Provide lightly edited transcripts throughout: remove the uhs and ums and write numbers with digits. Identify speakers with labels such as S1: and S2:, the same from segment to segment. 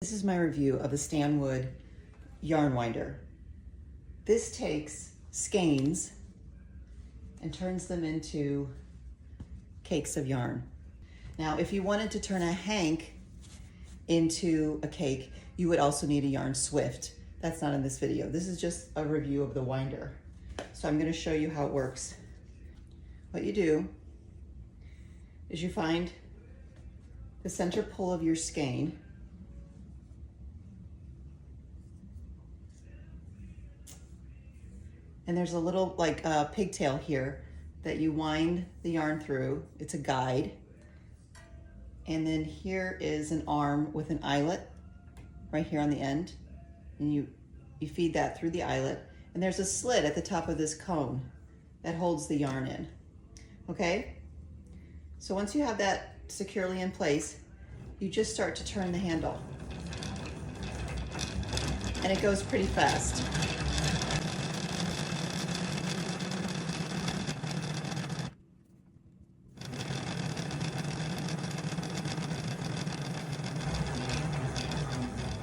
S1: This is my review of the Stanwood yarn winder. This takes skeins and turns them into cakes of yarn. Now, if you wanted to turn a hank into a cake, you would also need a yarn swift. That's not in this video. This is just a review of the winder. So I'm going to show you how it works. What you do is you find the center pull of your skein, and there's a little like pigtail here that you wind the yarn through. It's a guide. And then here is an arm with an eyelet right here on the end. And you feed that through the eyelet. And there's a slit at the top of this cone that holds the yarn in. Okay? So once you have that securely in place, you just start to turn the handle. And it goes pretty fast.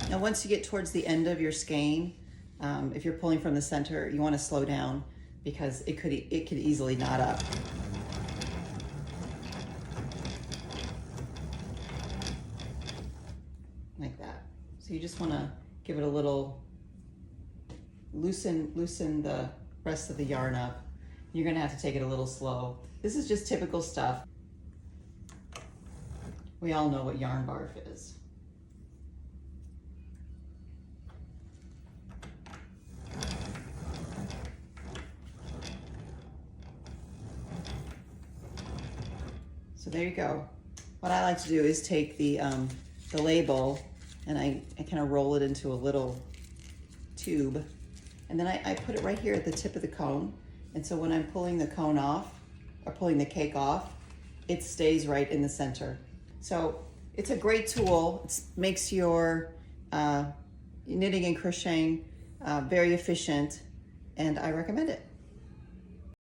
S1: Now, once you get towards the end of your skein, if you're pulling from the center, you want to slow down because it could easily knot up. Like that. So you just want to give it a little loosen the rest of the yarn up. You're going to have to take it a little slow. This is just typical stuff. We all know what yarn barf is. So there you go. What I like to do is take the label and I kind of roll it into a little tube, and then I put it right here at the tip of the cone. And so when I'm pulling the cone off or pulling the cake off, it stays right in the center. So it's a great tool. It makes your knitting and crocheting very efficient, and I recommend it.